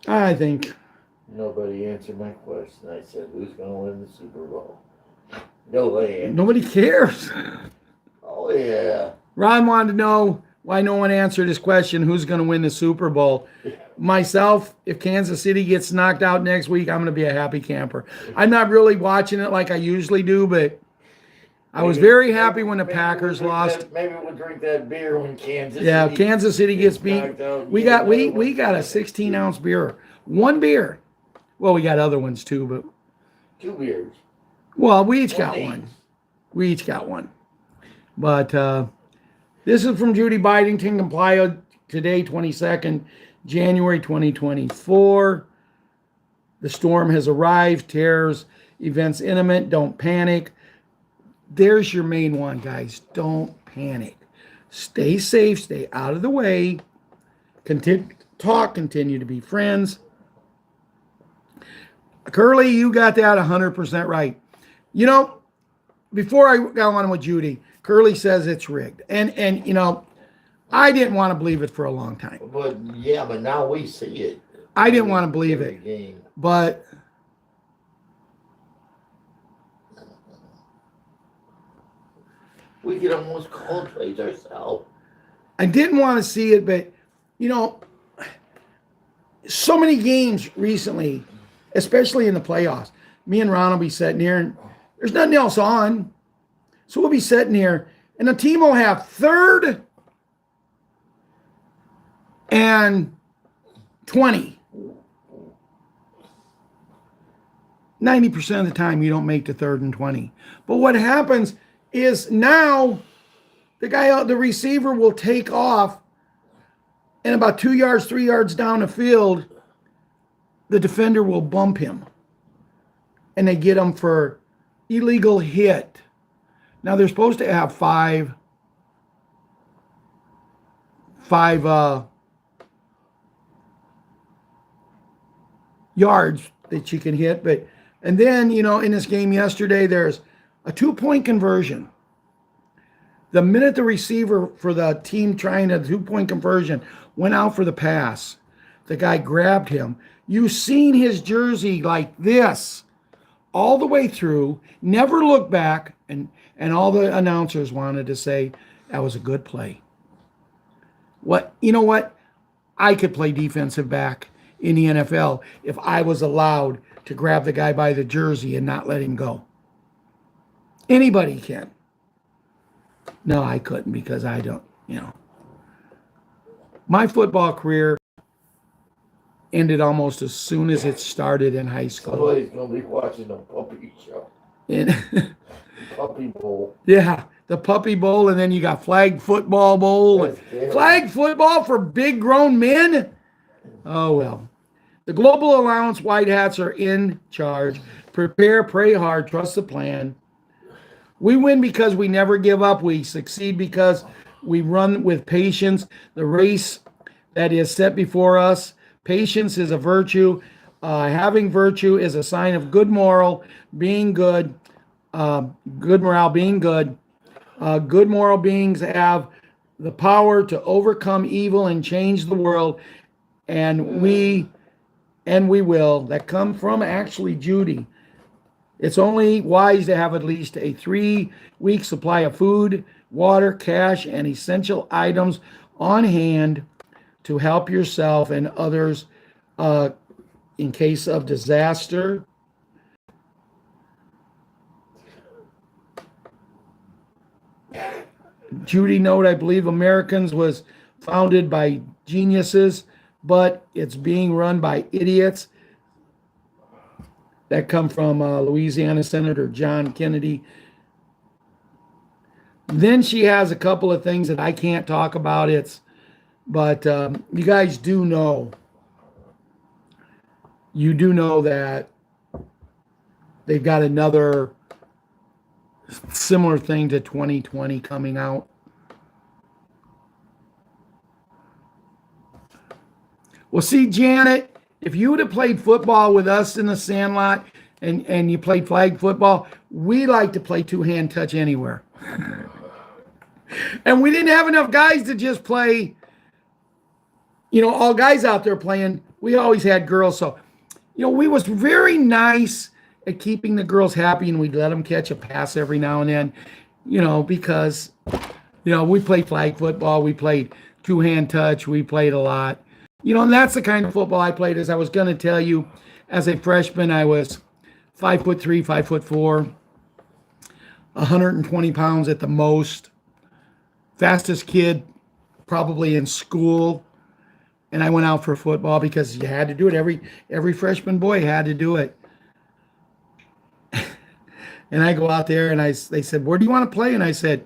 I think Nobody answered my question. I said, who's going to win the Super Bowl? Nobody answered. nobody cares. Oh, yeah. Ron wanted to know why no one answered his question, who's going to win the Super Bowl. Myself, if Kansas City gets knocked out next week, I'm going to be a happy camper. I'm not really watching it like I usually do, but I was very happy when the Packers lost. Maybe we'll drink that beer when Kansas Yeah, City Kansas City gets beat. We got a 16-ounce beer. One beer. Well, we got other ones too, but 2 beers. well, we each got one. We each got one. But this is from Judy Bidington, compiled today, 22nd January 2024. The storm has arrived. Terrors, events imminent. Don't panic. There's your main one, guys. Don't panic. Stay safe. Stay out of the way. Continue to talk. Continue to be friends. Curly, you got that 100% right. Before I got on with Judy, Curly says it's rigged. And I didn't want to believe it for a long time. But now we see it. I didn't want to believe Every it. game. But We could almost call plays ourselves. I didn't want to see it, but so many games recently, especially in the playoffs, me and Ron will be sitting here and there's nothing else on. So we'll be sitting here and the team will have 3rd and 20. 90% of the time you don't make the 3rd and 20. But what happens is now the receiver will take off and about 2 yards, 3 yards down the field, the defender will bump him and they get him for illegal hit. Now they're supposed to have five yards that you can hit, and then in this game yesterday there's a 2-point conversion. The minute the receiver for the team trying a 2-point conversion went out for the pass, the guy grabbed him. You seen his jersey like this all the way through, never looked back, and all the announcers wanted to say that was a good play. What I could play defensive back in the NFL if I was allowed to grab the guy by the jersey and not let him go. Anybody can. No, I couldn't because I don't, My football career ended almost as soon as it started in high school. Somebody's going to be watching a puppy show. Puppy Bowl. Yeah, the Puppy Bowl, and then you got Flag Football Bowl. And flag football for big grown men? Oh, well. The Global Alliance White Hats are in charge. Prepare, pray hard, trust the plan. We win because we never give up. We succeed because we run with patience. The race that is set before us, patience is a virtue. Having virtue is a sign of good moral, being good, good morale, being good. Good moral beings have the power to overcome evil and change the world, and we will. That come from actually Judy. It's only wise to have at least a 3-week supply of food, water, cash, and essential items on hand to help yourself and others in case of disaster. Judy note, I believe Americans was founded by geniuses, but it's being run by idiots. that come from Louisiana Senator John Kennedy. Then she has a couple of things that I can't talk about. But you guys do know. You do know that they've got another similar thing to 2020 coming out. Well, see, Janet, if you would have played football with us in the Sandlot and you played flag football, we like to play two-hand touch anywhere. And we didn't have enough guys to just play, all guys out there playing. We always had girls. So, we was very nice at keeping the girls happy, and we'd let them catch a pass every now and then, because, we played flag football. We played two-hand touch. We played a lot. And that's the kind of football I played. As I was going to tell you, as a freshman, I was 5'3", 5'4", 120 pounds at the most. Fastest kid probably in school. And I went out for football because you had to do it. Every freshman boy had to do it. And I go out there and they said, where do you want to play? And I said,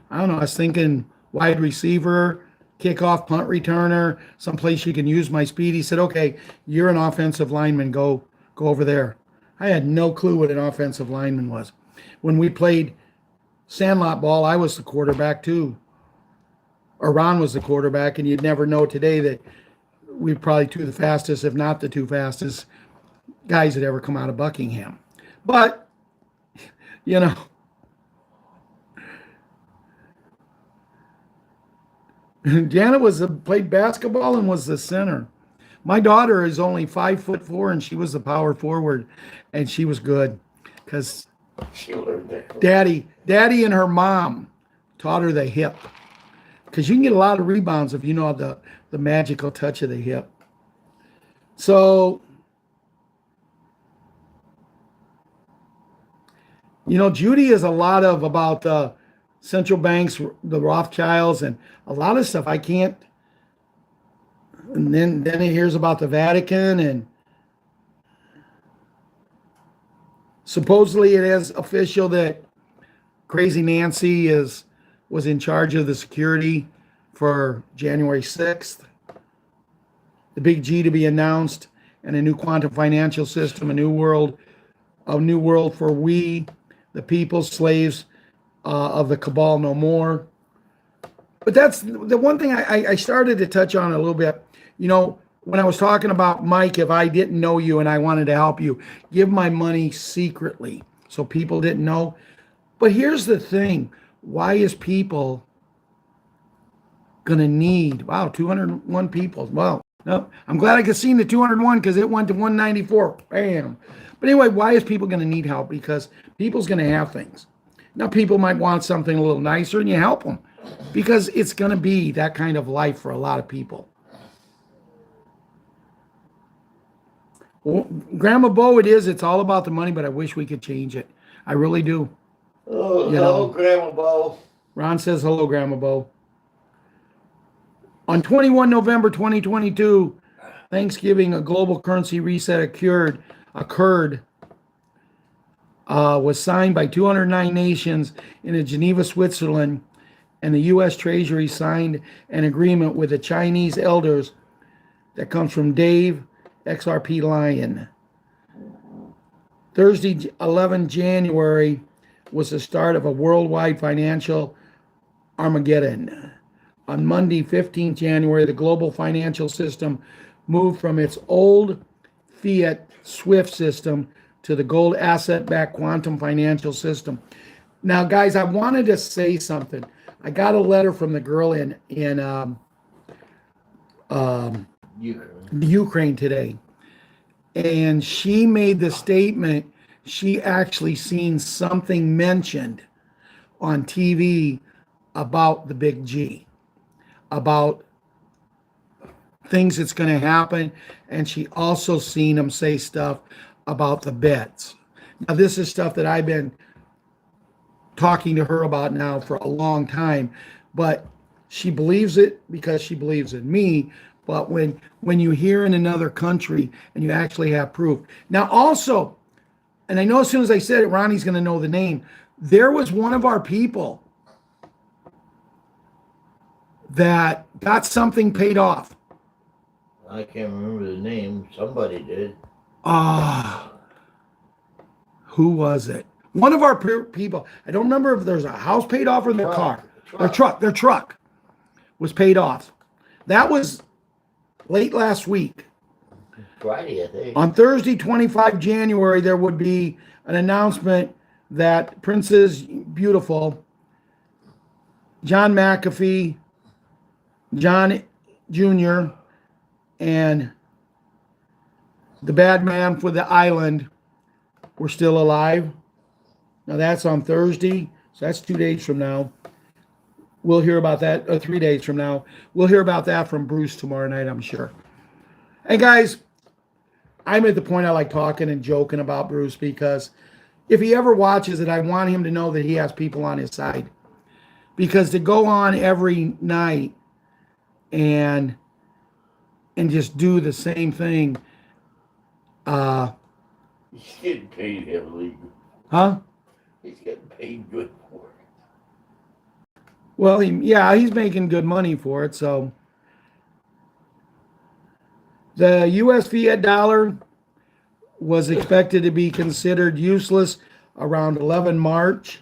I don't know. I was thinking wide receiver, kickoff, punt returner, someplace you can use my speed. He said, okay, you're an offensive lineman. Go over there. I had no clue what an offensive lineman was. When we played Sandlot ball, I was the quarterback too. Or Ron was the quarterback, and you'd never know today that we're probably two of the fastest, if not the two fastest guys that ever come out of Buckingham. But, Janet played basketball and was the center. My daughter is only 5'4", and she was the power forward, and she was good because She learned that. Daddy and her mom taught her the hip, because you can get a lot of rebounds if you know the magical touch of the hip. So, Judy is a lot about the central banks, the Rothschilds, and a lot of stuff I can't. And then he hears about the Vatican, and supposedly it is official that Crazy Nancy was in charge of the security for January 6th. The big G to be announced, and a new quantum financial system, a new world for we, the people, slaves of the cabal no more. But that's the one thing I started to touch on a little bit. When I was talking about Mike, if I didn't know you and I wanted to help you, give my money secretly so people didn't know. But here's the thing. Why is people going to need, 201 people. Wow. No, I'm glad I could see the 201 because it went to 194. Bam. But anyway, why is people going to need help? Because people's going to have things. Now, people might want something a little nicer, and you help them because it's going to be that kind of life for a lot of people. Well, Grandma Bo, it's all about the money, but I wish we could change it. I really do. Oh, hello, Grandma Bo. Ron says hello, Grandma Bo. On 21 November 2022, Thanksgiving, a global currency reset occurred, was signed by 209 nations in Geneva, Switzerland, and the U.S. Treasury signed an agreement with the Chinese elders that comes from Dave XRP Lyon. Thursday, 11 January, was the start of a worldwide financial Armageddon. On Monday, 15 January, the global financial system moved from its old fiat SWIFT system to the gold asset-backed quantum financial system. Now, guys, I wanted to say something. I got a letter from the girl in Ukraine today, and she made the statement she actually seen something mentioned on TV about the big G, about things that's going to happen, and she also seen them say stuff about the bets. Now, this is stuff that I've been talking to her about now for a long time, but she believes it because she believes in me. But when you hear in another country and you actually have proof. Now, also, and I know as soon as I said it, Ronnie's going to know the name. There was one of our people that got something paid off. I can't remember the name. Somebody did. Who was it? One of our people. I don't remember if there's a house paid off or their car. Their truck was paid off. That was late last week. Friday, I think. On Thursday, 25 January, there would be an announcement that Princess Beautiful, John McAfee, John Jr., and the bad man for the island were still alive. Now that's on Thursday, so that's 2 days from now. We'll hear about that, or 3 days from now. We'll hear about that from Bruce tomorrow night, I'm sure. And guys, I'm at the point I like talking and joking about Bruce, because if he ever watches it, I want him to know that he has people on his side. Because to go on every night and just do the same thing, he's getting paid heavily. huh? He's getting paid good for it. Well, he's making good money for it. So the U.S. fiat dollar was expected to be considered useless around 11 March.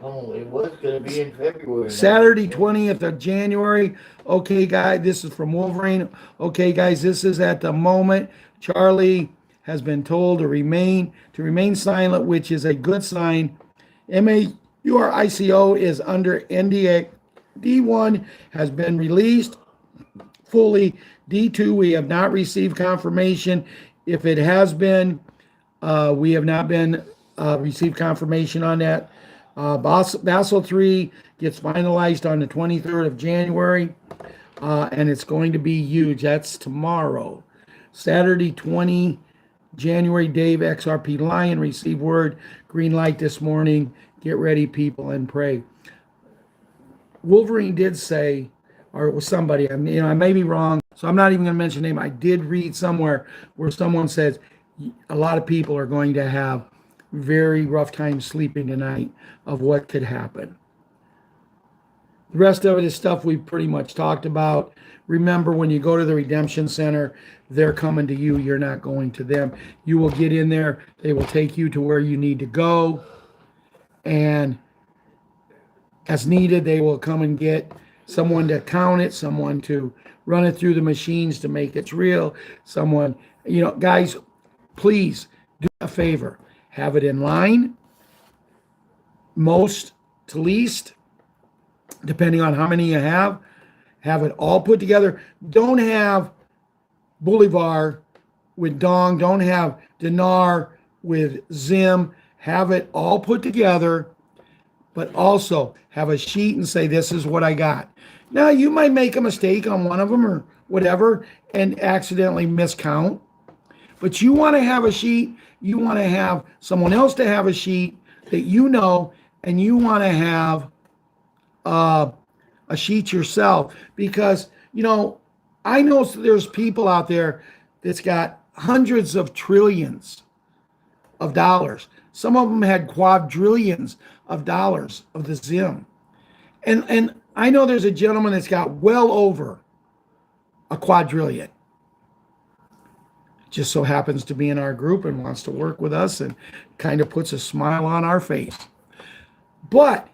Oh, it was going to be in February. Saturday, 20th of January. Okay, guys, this is from Wolverine. Okay, guys, this is at the moment. Charlie has been told to remain silent, which is a good sign. MAURICO is under NDA. D1 has been released fully. D2, we have not received confirmation. If it has been, we have not been received confirmation on that. Basel III gets finalized on the 23rd of January, and it's going to be huge. That's tomorrow. Saturday, 20 January, Dave XRP Lion received word, green light this morning. Get ready, people, and pray. Wolverine did say, or it was somebody, I may be wrong, so I'm not even going to mention name. I did read somewhere where someone says a lot of people are going to have very rough time sleeping tonight of what could happen. The rest of it is stuff we've pretty much talked about. Remember, when you go to the Redemption Center, they're coming to you. You're not going to them. You will get in there. They will take you to where you need to go. And as needed, they will come and get someone to count it, someone to run it through the machines to make it real. Someone, guys, please do a favor. Have it in line, most to least, depending on how many you have. Have it all put together. Don't have Bolivar with Dong. Don't have Dinar with Zim. Have it all put together, but also have a sheet and say, this is what I got. Now, you might make a mistake on one of them or whatever and accidentally miscount, but you want to have a sheet. You want to have someone else to have a sheet that and you want to have a sheet yourself, because, I know there's people out there that's got hundreds of trillions of dollars. Some of them had quadrillions of dollars of the Zim. And I know there's a gentleman that's got well over a quadrillion. Just so happens to be in our group and wants to work with us and kind of puts a smile on our face. But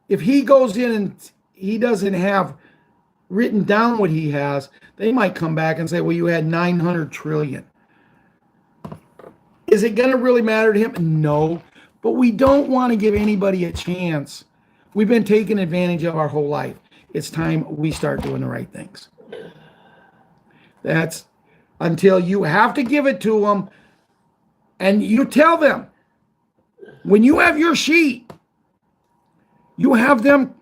if he goes in and he doesn't have written down what he has, they might come back and say, well, you had 900 trillion. Is it going to really matter to him? No, but we don't want to give anybody a chance. We've been taken advantage of our whole life. It's time we start doing the right things. That's until you have to give it to them, and you tell them, when you have your sheet, you have them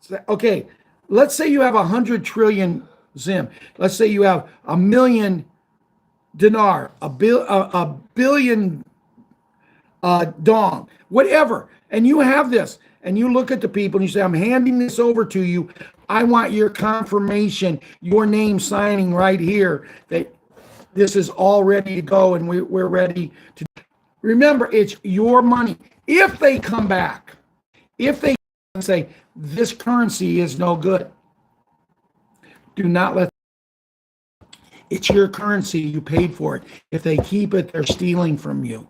say, okay, let's say you have 100 trillion Zim. Let's say you have 1 million dinar, a billion dong, whatever. And you have this, and you look at the people and you say, I'm handing this over to you. I want your confirmation, your name signing right here that this is all ready to go and we're ready to. Remember, it's your money. If they come back, if they say this currency is no good, do not let. It's your currency. You paid for it. If they keep it, they're stealing from you.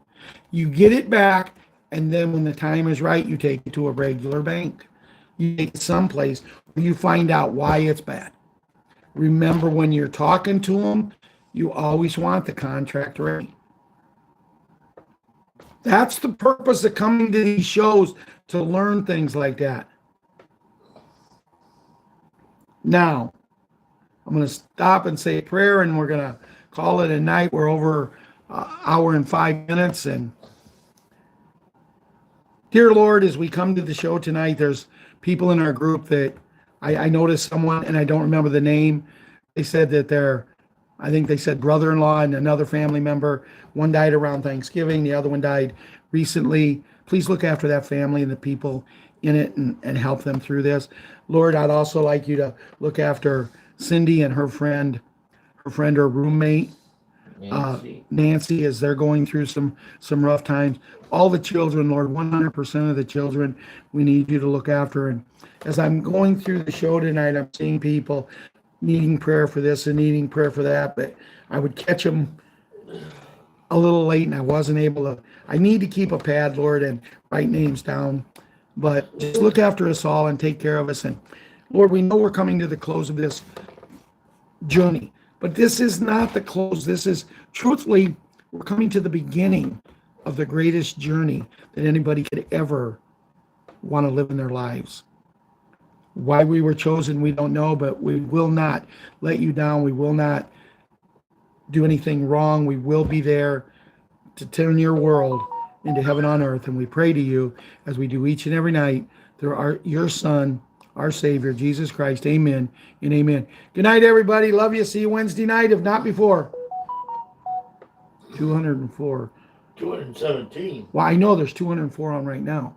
You get it back, and then when the time is right, you take it to a regular bank. You take it someplace where you find out why it's bad. Remember, when you're talking to them, you always want the contract ready. That's the purpose of coming to these shows, to learn things like that. Now, I'm going to stop and say a prayer, and we're going to call it a night. We're over an hour and 5 minutes. And dear Lord, as we come to the show tonight, there's people in our group that I noticed someone, and I don't remember the name. They said that I think they said brother-in-law and another family member. One died around Thanksgiving. The other one died recently. Please look after that family and the people in it and help them through this. Lord, I'd also like you to look after Cindy and her friend or roommate, Nancy, as they're going through some rough times. All the children, Lord, 100% of the children, we need you to look after. And as I'm going through the show tonight, I'm seeing people needing prayer for this and needing prayer for that, but I would catch them a little late, and I wasn't able to. I need to keep a pad, Lord, and write names down, but just look after us all and take care of us. And Lord, we know we're coming to the close of this journey, but this is not the close. This is, truthfully, we're coming to the beginning of the greatest journey that anybody could ever want to live in their lives. Why we were chosen, we don't know, but we will not let you down. We will not do anything wrong. We will be there to turn your world into heaven on earth. And we pray to you, as we do each and every night, through your Son, our Savior, Jesus Christ. Amen and amen. Good night, everybody. Love you. See you Wednesday night, if not before. 204. 217. Well, I know there's 204 on right now.